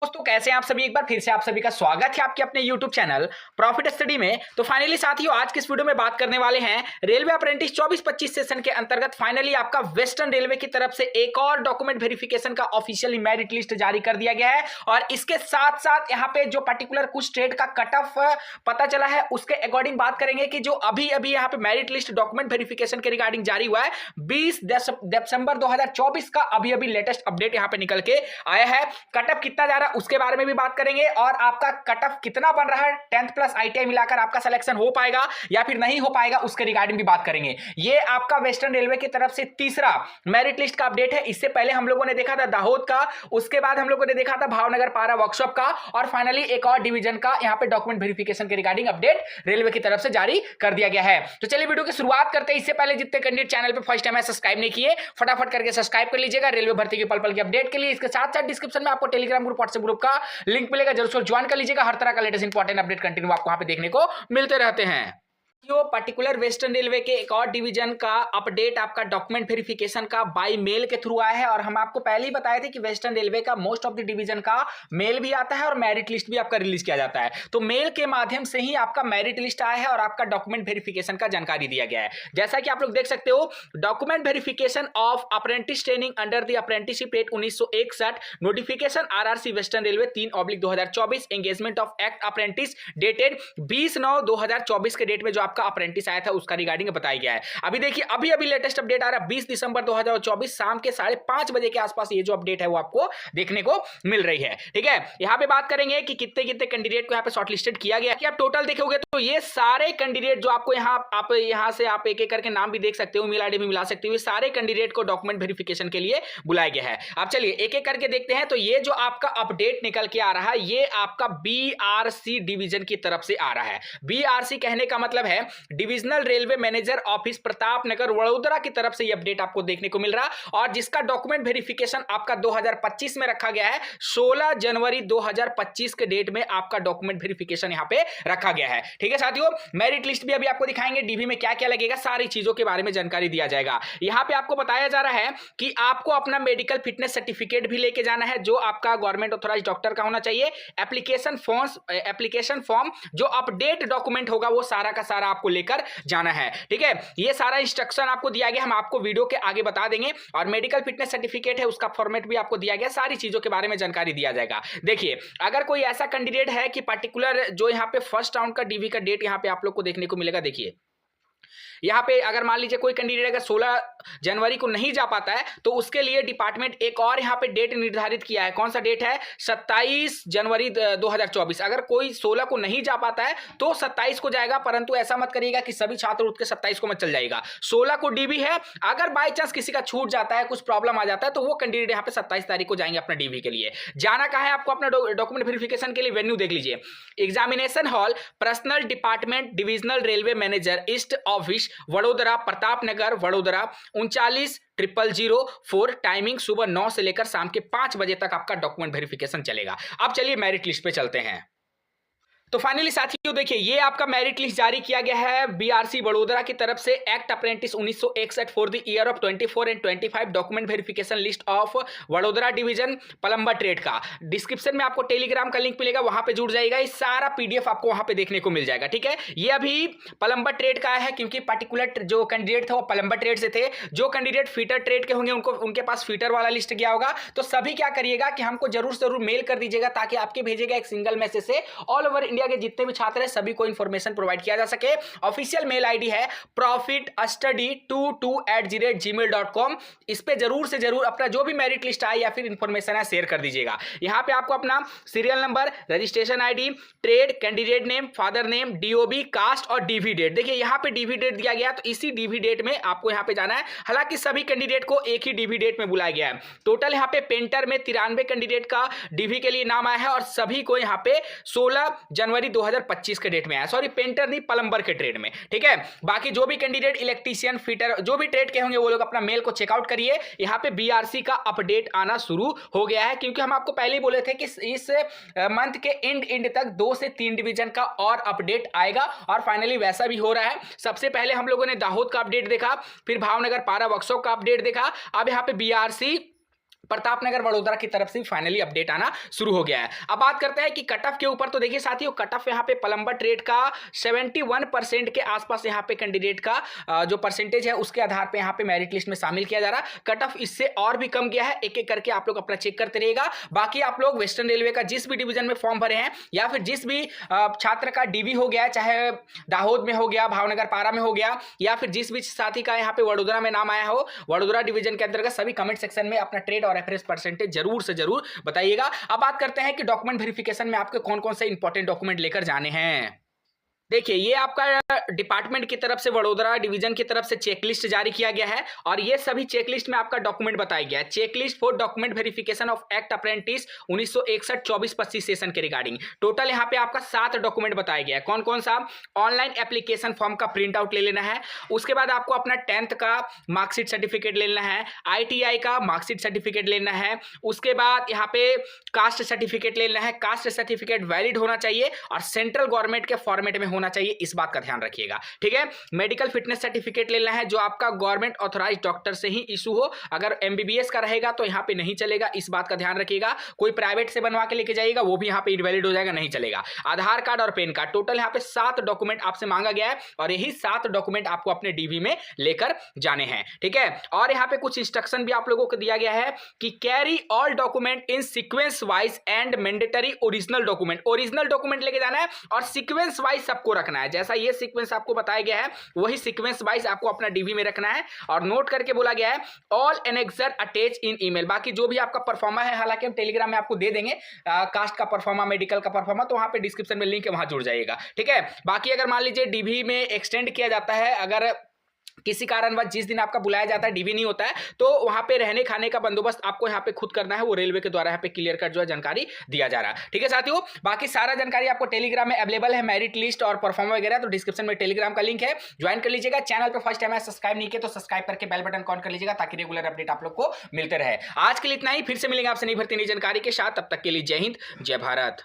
दोस्तों कैसे हैं आप सभी। एक बार फिर से आप सभी का स्वागत है आपके अपने YouTube चैनल प्रॉफिट स्टडी में। तो फाइनली साथियों आज की इस वीडियो में बात करने वाले हैं रेलवे अप्रेंटिस 24-25 सेशन के अंतर्गत फाइनली आपका वेस्टर्न रेलवे की तरफ से एक और डॉक्यूमेंट वेरिफिकेशन का ऑफिशियली मेरिट लिस्ट जारी कर दिया गया है। और इसके साथ साथ यहाँ पे जो पर्टिकुलर कुछ स्टेट का कट ऑफ पता चला है उसके अकॉर्डिंग बात करेंगे कि जो अभी अभी यहाँ पे मेरिट लिस्ट डॉक्यूमेंट वेरिफिकेशन के रिगार्डिंग जारी हुआ है 20 दिसंबर 2024 का अभी अभी लेटेस्ट अपडेट यहाँ पे निकल के आया है। कट ऑफ कितना जा रहा है उसके बारे में भी बात करेंगे और आपका कट ऑफ कितना बन रहा है 10th प्लस ITI मिलाकर आपका सिलेक्शन हो पाएगा या फिर नहीं हो पाएगा उसके रिगार्डिंग भी बात करेंगे। ये आपका वेस्टर्न रेलवे की तरफ से तीसरा मेरिट लिस्ट का अपडेट है। इससे पहले हम लोगों ने देखा था दाहोद का, उसके बाद हम लोगों ने देखा था भावनगर पारा वर्कशॉप का और फाइनली एक और डिवीजन का यहाँ पे डॉक्यूमेंट वेरिफिकेशन के रिगार्डिंग अपडेट रेलवे की तरफ से जारी कर दिया गया है। तो चलिए वीडियो की शुरुआत करते हैं। इससे पहले जितने कैंडिडेट चैनल पे फर्स्ट टाइम है सब्सक्राइब नहीं किए फटाफट करके सब्सक्राइब कर लीजिएगा रेलवे भर्ती की पल पल की अपडेट के लिए। इसके साथ साथ डिस्क्रिप्शन में आपको टेलीग्राम ग्रुप व्हाट्सएप ग्रुप का लिंक मिलेगा, जरूर ज्वाइन कर लीजिएगा। हर तरह का लेटेस्ट इंपॉर्टेंट अपडेट कंटिन्यू आपको वहां पे देखने को मिलते रहते हैं। जो पर्टिकुलर वेस्टर्न रेलवे के एक और डिवीजन का अपडेट आपका डॉक्यूमेंट वेरिफिकेशन का बाय मेल के थ्रू आया है और हम आपको पहले ही बताए थे कि वेस्टर्न रेलवे का मोस्ट ऑफ द डिवीजन का मेल भी आता है और मेरिट लिस्ट भी आपका रिलीज किया जाता है। तो मेल के माध्यम से ही आपका मेरिट लिस्ट आया है और आपका डॉक्यूमेंट वेरिफिकेशन का जानकारी दिया गया है। जैसा कि आप लोग देख सकते हो, document verification of apprentice training under the apprenticeship act 1961 notification RRC western railway 3/2024 engagement of act apprentice dated 20/9/2024 के डेट में जो आपका अप्रेंटिस आया था उसका रिगार्डिंग बताया गया है। अभी देखिए अभी अभी लेटेस्ट अपडेट आ रहा है 20 दिसंबर 2024 शाम के 5:30 बजे के आसपास ये जो अपडेट है वो आपको देखने को मिल रही है। ठीक है, यहां पे बात करेंगे कि कितने कितने कैंडिडेट को यहां पे शॉर्टलिस्टेड किया गया है। कि आप टोटल देखोगे तो ये सारे कैंडिडेट जो आपको यहां से आप एक एक करके नाम भी देख सकते हो, ईमेल आईडी भी मिला सकते हो, सारे कैंडिडेट को डॉक्यूमेंट वेरिफिकेशन के लिए बुलाया गया है। अब चलिए एक एक करके देखते हैं। तो ये जो आपका अपडेट निकल के आ रहा है ये आपका BRC डिवीजन की तरफ से आ रहा है। BRC कहने का मतलब है divisional railway manager office Pratap Nagar Vadodara की तरफ से ये अपडेट आपको देखने को मिल रहा और जिसका डॉक्यूमेंट वेरिफिकेशन आपका 2025 में रखा गया है। 16 जनवरी 2025 के डेट में आपका डॉक्यूमेंट वेरिफिकेशन यहां पे रखा गया है। ठीक है साथियों, मेरिट लिस्ट भी अभी आपको दिखाएंगे, डीवी में क्या क्या लगेगा, सारी चीजों के बारे में जानकारी दिया जाएगा। यहां पे आपको बताया जा रहा है कि आपको अपना मेडिकल फिटनेस सर्टिफिकेट भी लेके जाना है जो आपका गवर्नमेंट ऑथराइज डॉक्टर का होना चाहिए। एप्लीकेशन फॉर्म जो अपडेट डॉक्यूमेंट होगा वो सारा का सारा आपको लेकर जाना है। ठीक है, ये सारा इंस्ट्रक्शन आपको दिया गया, हम आपको वीडियो के आगे बता देंगे। और मेडिकल फिटनेस सर्टिफिकेट है उसका फॉर्मेट भी आपको दिया गया, सारी चीजों के बारे में जानकारी दिया जाएगा। देखिए अगर कोई ऐसा कैंडिडेट है कि पर्टिकुलर जो यहाँ पे फर्स्ट राउंड का डीवी का डेट यहाँ पे आप लोग को देखने को मिलेगा। देखिए यहां पे अगर मान लीजिए कोई कैंडिडेट अगर 16 जनवरी को नहीं जा पाता है तो उसके लिए डिपार्टमेंट एक और यहां पे डेट निर्धारित किया है। कौन सा डेट है? 27 जनवरी 2024। अगर कोई 16 को नहीं जा पाता है तो 27 को जाएगा, परंतु ऐसा मत करिएगा कि सभी छात्र उठ के 27 को मत चल जाएगा। 16 को डीवी है, अगर बाई चांस किसी का छूट जाता है, कुछ प्रॉब्लम आ जाता है तो वो कैंडिडेट यहां पे 27 तारीख को जाएंगे अपना डीवी के लिए। जाना कहां है आपको? अपना डॉक्यूमेंट वेरिफिकेशन के लिए वेन्यू देख लीजिए, examination hall personnel department divisional railway manager east office Vadodara Pratap Nagar Vadodara 39,004। Timing सुबह 9 से लेकर शाम के 5 बजे तक आपका डॉक्यूमेंट वेरिफिकेशन चलेगा। अब चलिए मेरिट लिस्ट पे चलते हैं। तो फाइनली साथियों देखिए ये आपका मेरिट लिस्ट जारी किया गया है BRC वडोदरा की तरफ से act apprentice 1961 for the year of 24 and 25 document verification list of Vadodara division plumber trade का। डिस्क्रिप्शन में आपको टेलीग्राम का लिंक मिलेगा, वहां पे जुड़ जाएगा, ये सारा PDF आपको वहां पे देखने को मिल जाएगा। ठीक है, ये अभी प्लम्बर ट्रेड का है क्योंकि पर्टिकुलर जो कैंडिडेट था वो प्लम्बर ट्रेड से थे। जो कैंडिडेट फीटर ट्रेड के होंगे उनके पास फीटर वाला लिस्ट गया होगा। तो सभी क्या करिएगा कि हमको जरूर मेल कर दीजिएगा ताकि आपके भेजेगा एक सिंगल मैसेज से ऑल ओवर इंडिया के जितने भी छात्र हैं सभी को इंफॉर्मेशन प्रोवाइड किया जा सके। ऑफिशियल मेल आईडी है profitstudy22@gmail.com। इस पे जरूर से जरूर अपना जो भी मेरिट लिस्ट आए या फिर इंफॉर्मेशन है शेयर कर दीजिएगा। यहां पे आपको अपना serial number, registration ID, trade, candidate name, father name, DOB, caste और डीवी डेट। देखिए यहां पे डीवी डेट दिया गया तो इसी डीवी डेट में आपको यहां पे जाना है। हालांकि सभी कैंडिडेट को एक ही डीवी डेट में बुलाया गया है। टोटल यहां पे पेंटर में 93 कैंडिडेट का डीवी के लिए नाम आया है और सभी को यहां पे 16 जनवरी 2025 के डेट में आया। सॉरी पेंटर नहीं, प्लम्बर के ट्रेड में। ठीक है, बाकी जो भी कैंडिडेट इलेक्ट्रीशियन, फिटर, जो भी ट्रेड के होंगे वो लोग अपना मेल को चेकआउट करिए। यहां पे BRC का अपडेट आना शुरू हो गया है क्योंकि हम आपको पहले ही बोले थे कि इस मंथ के एंड तक 2 से 3 डिवीजन का और अपडेट आएगा और फाइनली वैसा भी हो रहा है। सबसे पहले हम लोगों ने दाहोद का अपडेट देखा, फिर भावनगर पारा वर्कशॉप का अपडेट देखा, अब यहां पे BRC प्रतापनगर वडोदरा की तरफ से फाइनली अपडेट आना शुरू हो गया है। अब बात करते हैं कि कट ऑफ के ऊपर, तो देखिए साथियों कट ऑफ यहाँ पे प्लम्बर ट्रेड का 71% के आसपास यहाँ पे कैंडिडेट का जो परसेंटेज है उसके आधार पे यहाँ पे मेरिट लिस्ट में शामिल किया जा रहा है। कट ऑफ इससे और भी कम गया है, एक एक करके आप लोग अपना चेक करते रहिएगा। बाकी आप लोग वेस्टर्न रेलवे का जिस भी डिवीजन में फॉर्म भरे हैं या फिर जिस भी छात्र का डीवी हो गया, चाहे दाहोद में हो गया, भावनगर पारा में हो गया, या फिर जिस भी साथी का यहाँ पे वडोदरा में नाम आया हो, वडोदरा डिवीजन के अंतर्गत, सभी कमेंट सेक्शन में अपना ट्रेड और एवरेज परसेंटेज जरूर से जरूर बताइएगा। अब बात करते हैं कि डॉक्यूमेंट वेरिफिकेशन में आपके कौन कौन से इंपॉर्टेंट डॉक्यूमेंट लेकर जाने हैं। देखिए ये आपका डिपार्टमेंट की तरफ से, वडोदरा डिवीजन की तरफ से चेकलिस्ट जारी किया गया है और ये सभी चेकलिस्ट में आपका डॉक्यूमेंट बताया गया है। Checklist for document verification of act apprentice 1961 24-25 session के रिगार्डिंग टोटल यहाँ पे आपका 7 डॉक्यूमेंट बताया गया है। कौन कौन सा? ऑनलाइन एप्लीकेशन फॉर्म का प्रिंट आउट ले लेना है, उसके बाद आपको अपना 10th का मार्कशीट सर्टिफिकेट लेना है, ITI का मार्कशीट सर्टिफिकेट लेना है, उसके बाद यहाँ पे कास्ट सर्टिफिकेट लेना है। कास्ट सर्टिफिकेट वैलिड होना चाहिए और सेंट्रल गवर्नमेंट के फॉर्मेट में होना चाहिए, इस बात का ध्यान रखिएगा, ठीक है। मेडिकल फिटनेस सर्टिफिकेट लेना है जो आपका गवर्नमेंट ऑथराइज्ड डॉक्टर से ही इशू हो। अगर MBBS का रहेगा तो यहां पे नहीं चलेगा, इस बात का ध्यान रखिएगा। कोई प्राइवेट से बनवा के लेके जाइएगा वो भी यहां पे इनवैलिड हो जाएगा, नहीं चलेगा। आधार कार्ड और पैन कार्ड, टोटल यहां पे 7 डॉक्यूमेंट आपसे मांगा गया है और यही 7 डॉक्यूमेंट आपको अपने डीवी में लेकर जाने हैं, ठीक है। और यहां पे कुछ इंस्ट्रक्शन भी आप लोगों को दिया गया है कि carry all document in sequence wise and mandatory original document. Original document लेके जाना है और सीक्वेंस वाइज सबको रखना है। जैसा ये सीक्वेंस आपको बताया गया है वही सीक्वेंस वाइज आपको अपना डीवी में रखना है और नोट करके बोला गया है all annexure attach in email. बाकी जो भी आपका परफॉर्मा है, हालांकि हम टेलीग्राम में आपको दे देंगे कास्ट का परफॉर्मा, मेडिकल का परफॉर्मा, तो वहां पे डिस्क्रिप्शन में लिंक है, वहां जुड़ जाइएगा, ठीक है। बाकी अगर मान लीजिए डीवी में एक्सटेंड किया जाता है, अगर किसी कारणवश जिस दिन आपका बुलाया जाता है डीवी नहीं होता है, तो वहां पे रहने खाने का बंदोबस्त आपको यहाँ पे खुद करना है, वो रेलवे के द्वारा यहाँ पे क्लियर कट जो है जानकारी दिया जा रहा है, ठीक है साथियों। बाकी सारा जानकारी आपको टेलीग्राम में अवेलेबल है, मेरिट लिस्ट और परफॉर्मा वगैरह, तो डिस्क्रिप्शन में टेलीग्राम का लिंक है, ज्वाइन कर लीजिएगा। चैनल पर फर्स्ट टाइम है, सब्सक्राइब नहीं किया तो सब्सक्राइब करके बेल बटन ऑन कर लीजिएगा ताकि रेगुलर अपडेट आप लोग को मिलते रहे। आज के लिए इतना ही, फिर से मिलेंगे आपसे नई भर्ती नई जानकारी के साथ, तब तक के लिए जय हिंद जय भारत।